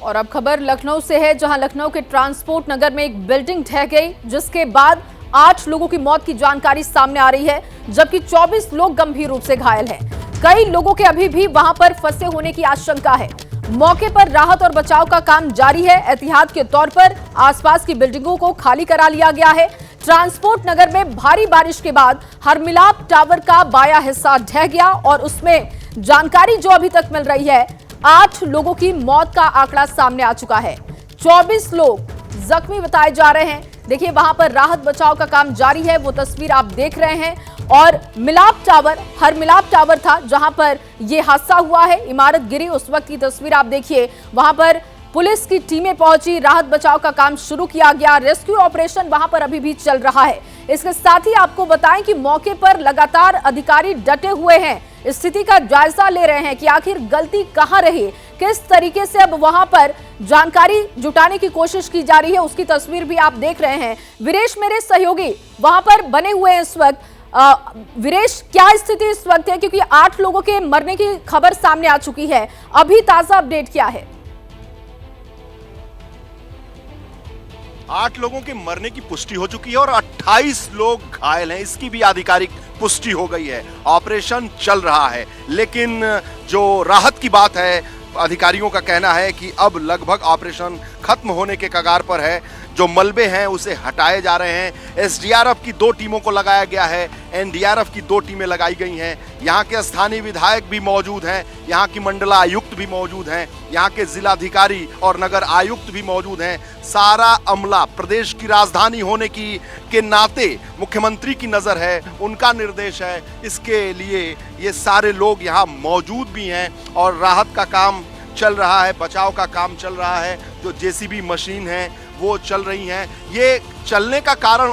और अब खबर लखनऊ से है, जहां लखनऊ के ट्रांसपोर्ट नगर में एक बिल्डिंग ढह गई, जिसके बाद 8 लोगों की मौत की जानकारी सामने आ रही है, जबकि 24 लोग गंभीर रूप से घायल हैं। कई लोगों के अभी भी वहां पर फंसे होने की आशंका है। मौके पर राहत और बचाव का काम जारी है। एहतियात के तौर पर आसपास की बिल्डिंगों को खाली करा लिया गया है। ट्रांसपोर्ट नगर में भारी बारिश के बाद हरमिलाप टावर का बाया हिस्सा ढह गया और उसमें जानकारी जो अभी तक मिल रही है, 8 लोगों की मौत का आंकड़ा सामने आ चुका है। 24 लोग जख्मी बताए जा रहे हैं। देखिए, वहां पर राहत बचाव का काम जारी है, वो तस्वीर आप देख रहे हैं। और मिलाप टावर, हर मिलाप टावर था जहां पर यह हादसा हुआ है, इमारत गिरी, उस वक्त की तस्वीर आप देखिए। वहां पर पुलिस की टीमें पहुंची, राहत बचाव का काम शुरू किया गया। रेस्क्यू ऑपरेशन वहां पर अभी भी चल रहा है। इसके साथ ही आपको बताएं कि मौके पर लगातार अधिकारी डटे हुए हैं, स्थिति का जायजा ले रहे हैं कि आखिर गलती कहां रही, किस तरीके से अब वहां पर जानकारी जुटाने की कोशिश की जा रही है, उसकी तस्वीर भी आप देख रहे हैं। वीरेश मेरे सहयोगी वहां पर बने हुए हैं इस वक्त। वीरेश, क्या स्थिति इस वक्त है, क्योंकि 8 लोगों के मरने की खबर सामने आ चुकी है, अभी ताजा अपडेट क्या है? 8 लोगों के मरने की पुष्टि हो चुकी है और 28 लोग घायल हैं, इसकी भी आधिकारिक पुष्टि हो गई है। ऑपरेशन चल रहा है, लेकिन जो राहत की बात है, अधिकारियों का कहना है कि अब लगभग ऑपरेशन खत्म होने के कगार पर है। जो मलबे हैं उसे हटाए जा रहे हैं। एसडीआरएफ की 2 टीमों को लगाया गया है, एनडीआरएफ की 2 टीमें लगाई गई हैं। यहाँ के स्थानीय विधायक भी मौजूद हैं, यहाँ की मंडलायुक्त भी मौजूद हैं, यहाँ के जिलाधिकारी और नगर आयुक्त भी मौजूद हैं। सारा अमला, प्रदेश की राजधानी होने के नाते मुख्यमंत्री की नज़र है, उनका निर्देश है, इसके लिए ये सारे लोग यहाँ मौजूद भी हैं और राहत का काम चल रहा है, बचाव का काम चल रहा है। जो जेसीबी मशीन है वो चल रही हैं। ये चलने का कारण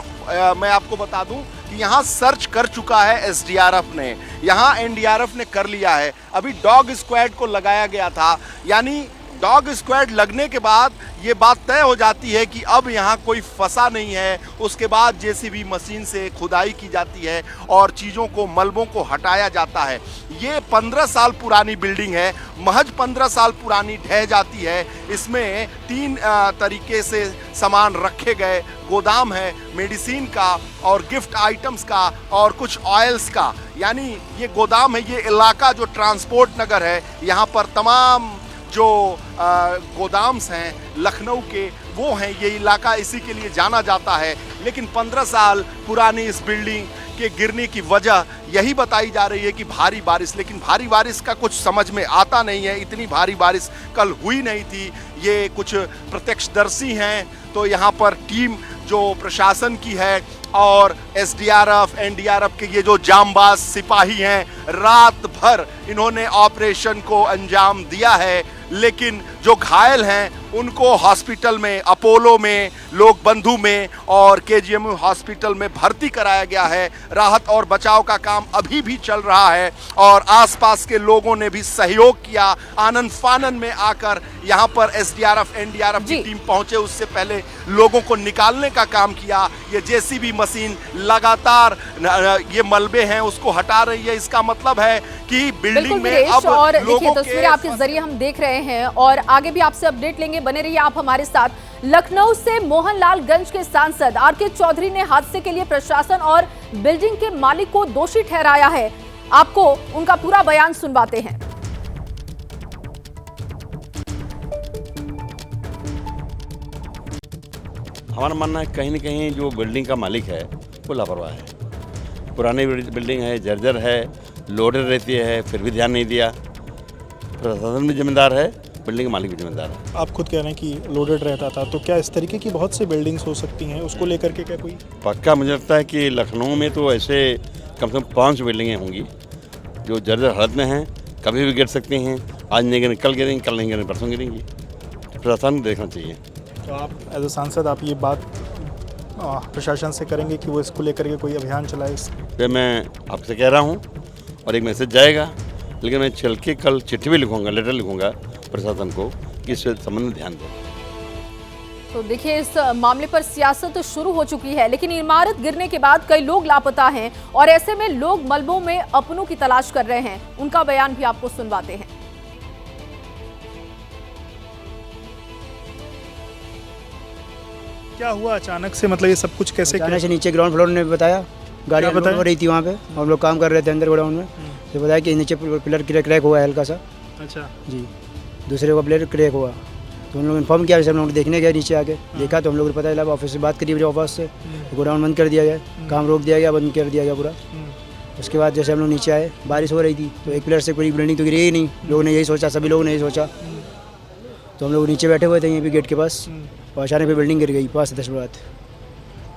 मैं आपको बता दूं कि यहाँ सर्च कर चुका है एसडीआरएफ ने, यहाँ एनडीआरएफ ने कर लिया है। अभी डॉग स्क्वाड को लगाया गया था, यानी डॉग स्क्वाड लगने के बाद ये बात तय हो जाती है कि अब यहाँ कोई फंसा नहीं है। उसके बाद जेसीबी मशीन से खुदाई की जाती है और चीज़ों को, मलबों को हटाया जाता है। ये 15 साल पुरानी बिल्डिंग है, महज 15 साल पुरानी ढह जाती है। इसमें 3 तरीके से सामान रखे गए, गोदाम है मेडिसिन का और गिफ्ट आइटम्स का और कुछ ऑयल्स का, यानी ये गोदाम है। ये इलाका जो ट्रांसपोर्ट नगर है, यहाँ पर तमाम जो गोदाम्स हैं लखनऊ के, वो हैं। ये इलाका इसी के लिए जाना जाता है। लेकिन 15 साल पुरानी इस बिल्डिंग के गिरने की वजह यही बताई जा रही है कि भारी बारिश, लेकिन भारी बारिश का कुछ समझ में आता नहीं है। इतनी भारी बारिश कल हुई नहीं थी। ये कुछ प्रत्यक्षदर्शी हैं, तो यहाँ पर टीम जो प्रशासन की है और एसडीआरएफ, एनडीआरएफ के ये जो जांबाज सिपाही हैं, रात भर इन्होंने ऑपरेशन को अंजाम दिया है। लेकिन जो घायल हैं उनको हॉस्पिटल में, अपोलो में, लोक बंधु में और केजीएमयू हॉस्पिटल में भर्ती कराया गया है। राहत और बचाव का काम अभी भी चल रहा है और आसपास के लोगों ने भी सहयोग किया। आनन फानन में आकर यहाँ पर एसडीआरएफ, एनडीआरएफ की टीम पहुंचे, उससे पहले लोगों को निकालने का काम किया। ये जेसीबी मशीन लगातार ये मलबे हैं उसको हटा रही है। इसका मतलब है कि बिल्डिंग में अब और लोगों देखिए, तस्वीर आपके जरिए हम देख रहे हैं और आगे भी आपसे अपडेट लेंगे, बने रहिए आप हमारे साथ। लखनऊ से मोहनलालगंज के सांसद आरके चौधरी ने हादसे के लिए प्रशासन और बिल्डिंग के मालिक को दोषी ठहराया है। आपको उनका पूरा बयान सुनवाते हैं। हमारा मानना है कहीं न कहीं जो बिल्डिंग का मालिक है वो लापरवाह है। पुरानी बिल्डिंग है, जर्जर है, लोडेड रहती है, फिर भी ध्यान नहीं दिया। प्रशासन भी जिम्मेदार है, बिल्डिंग के मालिक भी जिम्मेदार है। आप खुद कह रहे हैं कि लोडेड रहता था, तो क्या इस तरीके की बहुत सी बिल्डिंग्स हो सकती हैं, उसको लेकर के क्या कोई पक्का मुझे लगता है कि लखनऊ में तो ऐसे कम से कम 5 बिल्डिंगें होंगी जो जर्जर हालत में हैं, कभी भी गिर सकती हैं। आज नहीं गिरेंगी, कल गिरेंगी, कल नहीं गिरेंगी, परसों गिरेंगी। प्रशासन को देखना चाहिए। तो आप एज ए सांसद आप ये बात प्रशासन से करेंगे कि वो इसको लेकर के कोई अभियान चलाए? फिर मैं आपसे कह रहा हूँ और एक मैसेज जाएगा, लेकिन मैं चल के कल चिट्ठी भी लिखूँगा, लेटर लिखूँगा प्रशासन को कि इस संबंध में ध्यान दें। तो देखिए, इस मामले पर सियासत शुरू हो चुकी है, लेकिन इमारत गिरने के बाद कई लोग लापता हैं और ऐसे में लोग मलबों में अपनों की तलाश कर रहे हैं। उनका बयान भी आपको सुनवाते हैं। क्या हुआ अचानक से, मतलब ये सब कुछ कैसे अचानक से नीचे ग्राउंड फ्लोर ने बताया, गाड़ियाँ बताया? हो रही थी वहाँ पे, हम लोग काम कर रहे थे अंदर गोडाउन में, तो बताया कि नीचे पिलर क्रैक हुआ है हल्का सा। अच्छा। जी, दूसरे का पिलर क्रैक हुआ, तो हम लोग इन्फॉर्म किया, हम लोग देखने गए नीचे आके, देखा तो हम लोग को पता चला, ऑफिस से बात करी मेरे ऑफिस से, गोडाउन बंद कर दिया गया, काम रोक दिया गया, बंद कर दिया गया पूरा। उसके बाद जैसे हम लोग नीचे आए, बारिश हो रही थी, तो एक पिलर से पूरी बिल्डिंग तो गिरी ही नहीं, लोगों ने यही सोचा, सभी लोगों ने यही सोचा, तो हम लोग नीचे बैठे हुए थे यहीं पे गेट के पास, और अचानक पे बिल्डिंग गिर गई 5 से 10 मिनट।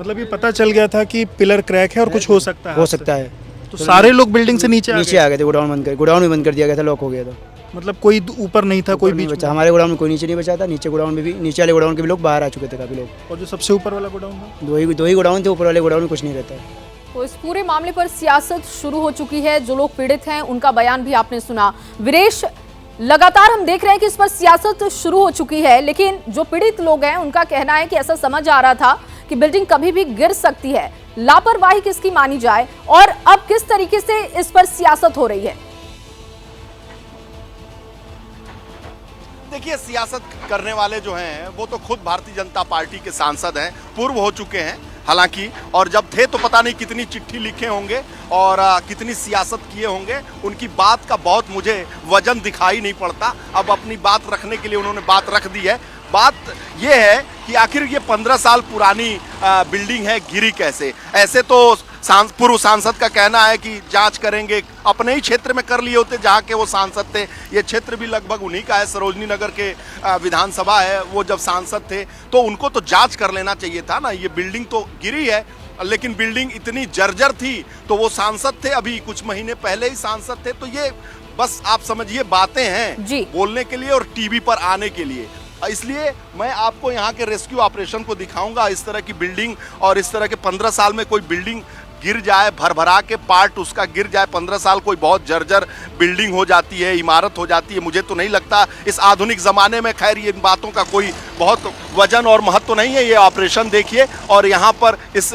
मतलब ये पता चल गया था कि पिलर क्रैक है और कुछ हो सकता है, हो सकता है, तो सारे लोग बिल्डिंग से नीचे आ गए थे, गोडाउन भी बंद कर दिया गया था, लॉक हो गया था। मतलब कोई ऊपर नहीं था, कोई बीच बचा, हमारे गोडाउन में कोई नीचे नहीं बचा था, नीचे गोडाउन में भी, नीचे वाले गोडाउन के भी लोग बाहर आ चुके थे काफ़ी लोग, और जो सबसे ऊपर वाला गोडाउन था, दो ही गोडाउन थे, ऊपर वाले गोडाउन में कुछ नहीं रहता है। तो इस पूरे मामले पर सियासत शुरू हो चुकी है। जो लोग पीड़ित हैं उनका बयान भी आपने सुना। वीरेश, लगातार हम देख रहे हैं कि इस पर सियासत शुरू हो चुकी है, लेकिन जो पीड़ित लोग हैं उनका कहना है कि ऐसा समझ आ रहा था कि बिल्डिंग कभी भी गिर सकती है। लापरवाही किसकी मानी जाए और अब किस तरीके से इस पर सियासत हो रही है? देखिए, सियासत करने वाले जो हैं वो तो खुद भारतीय जनता पार्टी के सांसद हैं, पूर्व हो चुके हैं हालांकि, और जब थे तो पता नहीं कितनी चिट्ठी लिखे होंगे और कितनी सियासत किए होंगे। उनकी बात का बहुत मुझे वजन दिखाई नहीं पड़ता। अब अपनी बात रखने के लिए उन्होंने बात रख दी है। बात यह है कि आखिर ये 15 साल पुरानी बिल्डिंग है, गिरी कैसे? ऐसे तो पूर्व सांसद का कहना है कि जांच करेंगे, अपने ही क्षेत्र में कर लिए होते जहाँ के वो सांसद थे। ये क्षेत्र भी लगभग उन्हीं का है, सरोजनी नगर के विधानसभा है, वो जब सांसद थे तो उनको तो जांच कर लेना चाहिए था ना। ये बिल्डिंग तो गिरी है, लेकिन बिल्डिंग इतनी जर्जर थी तो वो सांसद थे, अभी कुछ महीने पहले ही सांसद थे। तो ये बस आप समझिए बातें हैं बोलने के लिए और टीवी पर आने के लिए। इसलिए मैं आपको यहाँ के रेस्क्यू ऑपरेशन को दिखाऊंगा। इस तरह की बिल्डिंग और इस तरह के 15 साल में कोई बिल्डिंग गिर जाए, भरभरा के पार्ट उसका गिर जाए, 15 साल कोई बहुत जर्जर बिल्डिंग हो जाती है, इमारत हो जाती है। मुझे तो नहीं लगता इस आधुनिक ज़माने में, खैर ये इन बातों का कोई बहुत वजन और महत्व नहीं है। ये ऑपरेशन देखिए, और यहाँ पर इस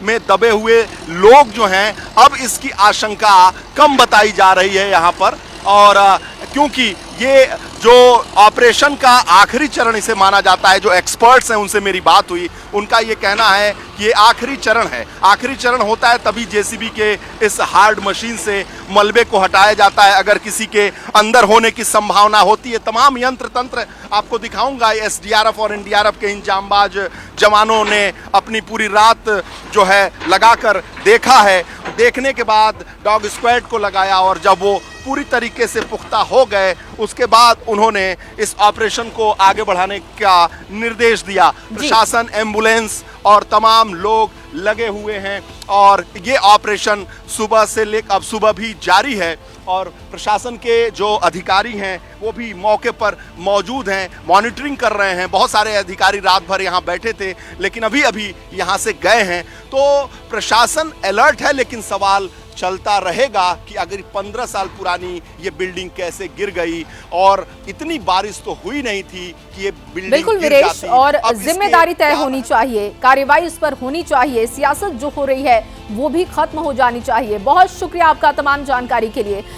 में दबे हुए लोग जो हैं, अब इसकी आशंका कम बताई जा रही है यहाँ पर। और क्योंकि ये जो ऑपरेशन का आखिरी चरण इसे माना जाता है, जो एक्सपर्ट्स हैं उनसे मेरी बात हुई, उनका ये कहना है कि ये आखिरी चरण है। आखिरी चरण होता है तभी जेसीबी के इस हार्ड मशीन से मलबे को हटाया जाता है, अगर किसी के अंदर होने की संभावना होती है। तमाम यंत्र तंत्र आपको दिखाऊंगा। एसडीआरएफ और एनडीआरएफ के इन जांबाज जवानों ने अपनी पूरी रात जो है लगाकर देखा है। देखने के बाद डॉग स्क्वाड को लगाया, और जब वो पूरी तरीके से पुख्ता हो गए उसके बाद उन्होंने इस ऑपरेशन को आगे बढ़ाने का निर्देश दिया। प्रशासन, एम्बुलेंस और तमाम लोग लगे हुए हैं, और ये ऑपरेशन सुबह से लेकर अब सुबह भी जारी है। और प्रशासन के जो अधिकारी हैं वो भी मौके पर मौजूद हैं, मॉनिटरिंग कर रहे हैं। बहुत सारे अधिकारी रात भर यहाँ बैठे थे, लेकिन अभी अभी यहाँ से गए हैं। तो प्रशासन अलर्ट है, लेकिन सवाल चलता रहेगा कि अगर 15 साल पुरानी ये बिल्डिंग कैसे गिर गई, और इतनी बारिश तो हुई नहीं थी कि ये बिल्डिंग बिल्कुल गिर वीरेश, जाती। और जिम्मेदारी तय होनी चाहिए, कार्रवाई इस पर होनी चाहिए, सियासत जो हो रही है वो भी खत्म हो जानी चाहिए। बहुत शुक्रिया आपका तमाम जानकारी के लिए।